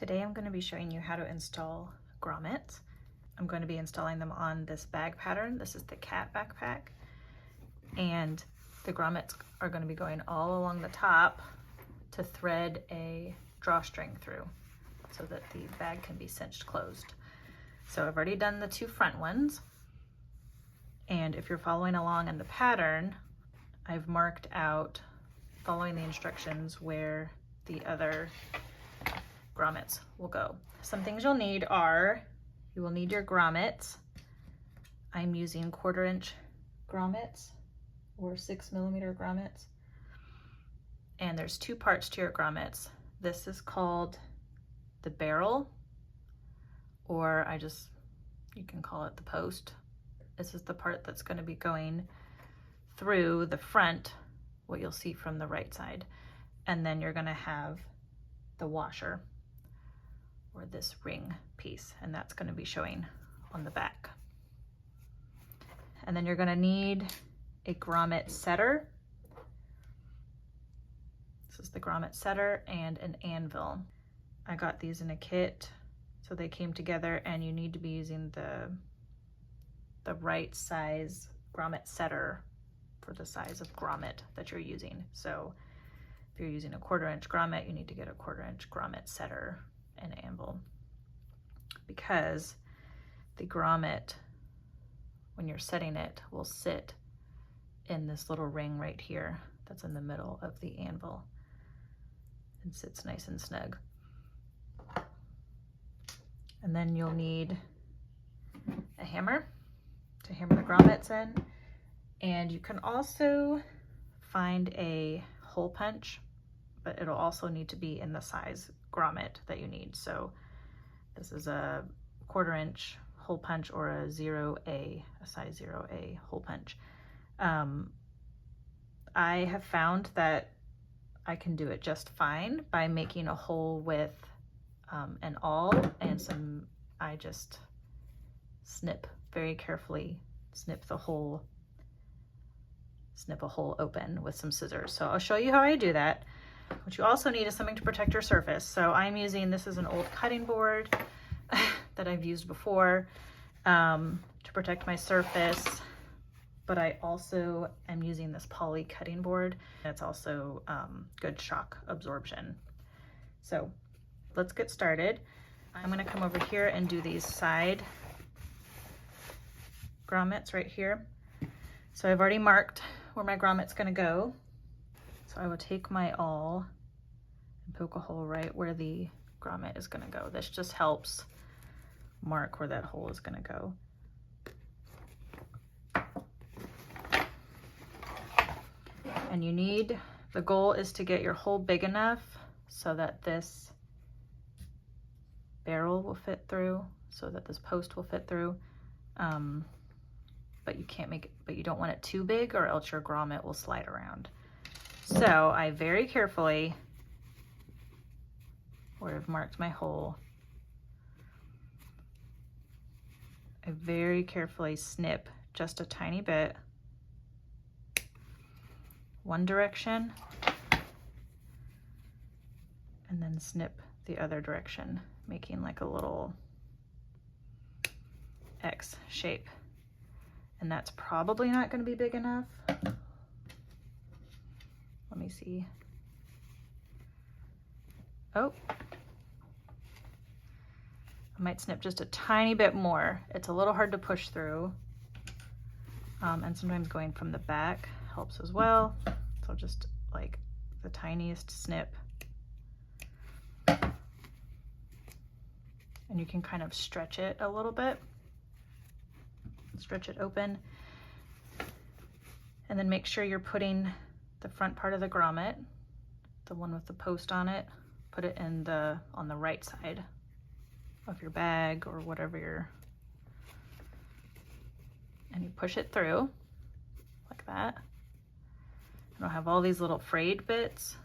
Today I'm going to be showing you how to install grommets. I'm going to be installing them on this bag pattern. This is the cat backpack, and the grommets are going to be going all along the top to thread a drawstring through so that the bag can be cinched closed. So I've already done the two front ones, and if you're following along in the pattern, I've marked out, following the instructions, where the other grommets will go. Some things you'll need are, you will need your grommets. I'm using 1/4 inch grommets or 6mm grommets. And there's two parts to your grommets. This is called the barrel, or you can call it the post. This is the part that's going to be going through the front, what you'll see from the right side. And then you're going to have the washer, or this ring piece, and that's going to be showing on the back. And then you're going to need a grommet setter. This is the grommet setter, and an anvil. I got these in a kit, so they came together, and you need to be using the right size grommet setter for the size of grommet that you're using. So if you're using a 1/4 inch grommet, you need to get a 1/4 inch grommet setter and anvil, because the grommet, when you're setting it, will sit in this little ring right here that's in the middle of the anvil and sits nice and snug. And then you'll need a hammer to hammer the grommets in, and you can also find a hole punch, but it'll also need to be in the size grommet that you need. So this is a 1/4 inch hole punch, or a size 0A hole punch. I have found that I can do it just fine by making a hole with an awl and some, I just very carefully snip a hole open with some scissors. So I'll show you how I do that. What you also need is something to protect your surface. So I'm using, this is an old cutting board that I've used before to protect my surface, but I also am using this poly cutting board. It's also good shock absorption. So let's get started. I'm going to come over here and do these side grommets right here. So I've already marked where my grommet's going to go. So I will take my awl and poke a hole right where the grommet is going to go. This just helps mark where that hole is going to go. And the goal is to get your hole big enough so that this barrel will fit through, so that this post will fit through. But you don't want it too big, or else your grommet will slide around. So I very carefully, where I've marked my hole, I very carefully snip just a tiny bit, one direction, and then snip the other direction, making like a little X shape. And that's probably not going to be big enough. Let me see. Oh, I might snip just a tiny bit more. It's a little hard to push through. And sometimes going from the back helps as well. So just like the tiniest snip. And you can kind of stretch it a little bit. Stretch it open. And then make sure you're putting the front part of the grommet, the one with the post on it, put it on the right side of your bag or whatever and you push it through like that. And I'll have all these little frayed bits,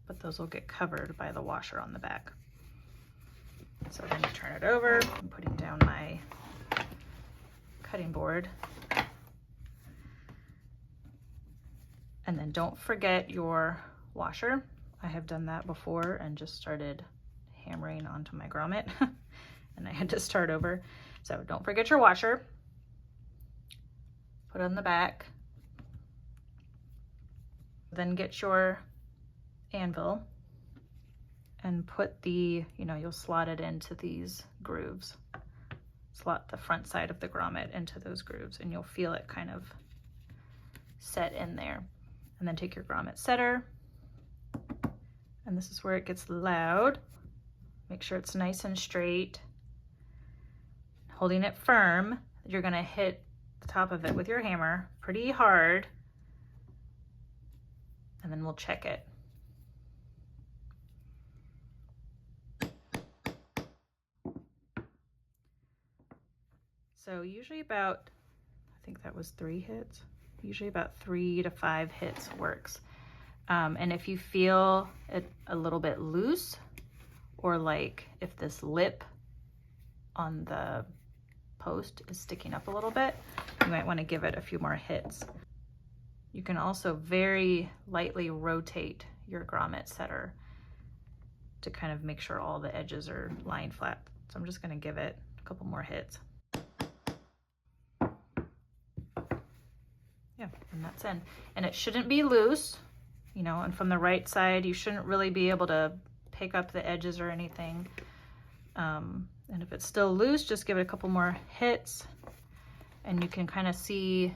but those will get covered by the washer on the back. So then you turn it over. I'm putting down my cutting board. And then don't forget your washer. I have done that before and just started hammering onto my grommet and I had to start over. So don't forget your washer. Put it on the back. Then get your anvil and put the, you'll slot it into these grooves. Slot the front side of the grommet into those grooves and you'll feel it kind of set in there. And then take your grommet setter, and this is where it gets loud. Make sure it's nice and straight. Holding it firm, you're gonna hit the top of it with your hammer pretty hard, and then we'll check it. So usually about, I think that was 3 hits. Usually about 3 to 5 hits works. And if you feel it a little bit loose, or like if this lip on the post is sticking up a little bit, you might want to give it a few more hits. You can also very lightly rotate your grommet setter to kind of make sure all the edges are lying flat. So I'm just going to give it a couple more hits. Yeah, and that's in. And it shouldn't be loose, and from the right side, you shouldn't really be able to pick up the edges or anything. And if it's still loose, just give it a couple more hits. And you can kind of see,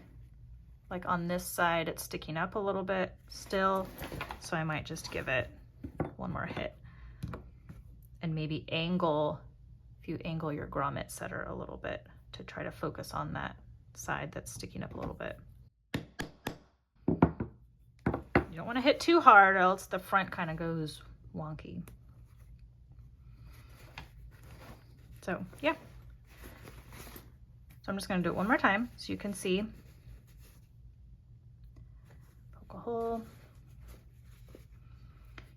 like on this side, it's sticking up a little bit still. So I might just give it one more hit. And maybe if you angle your grommet setter a little bit to try to focus on that side that's sticking up a little bit. You don't want to hit too hard or else the front kind of goes wonky. So yeah. So I'm just going to do it one more time so you can see. Poke a hole.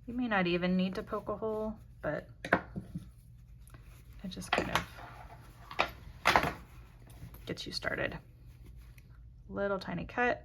You may not even need to poke a hole, but it just kind of gets you started. Little tiny cut.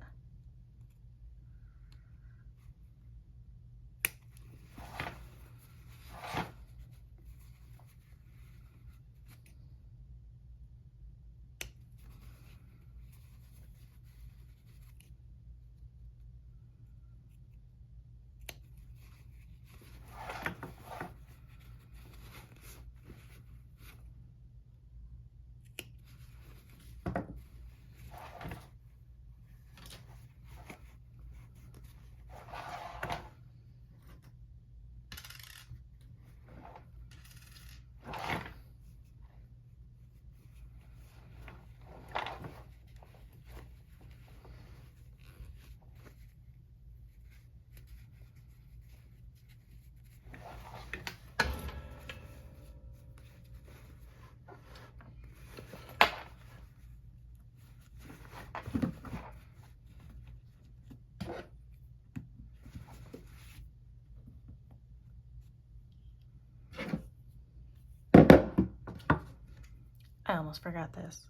I almost forgot this.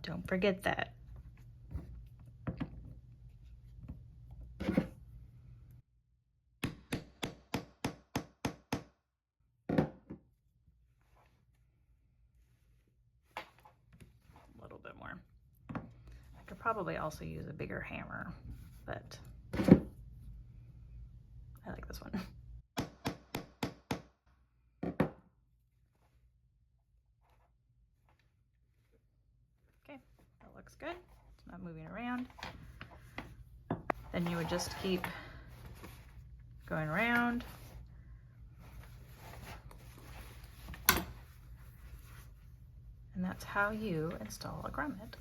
Don't forget that. A little bit more. I could probably also use a bigger hammer, but I like this one. Okay, that looks good. It's not moving around. Then you would just keep going around. And that's how you install a grommet.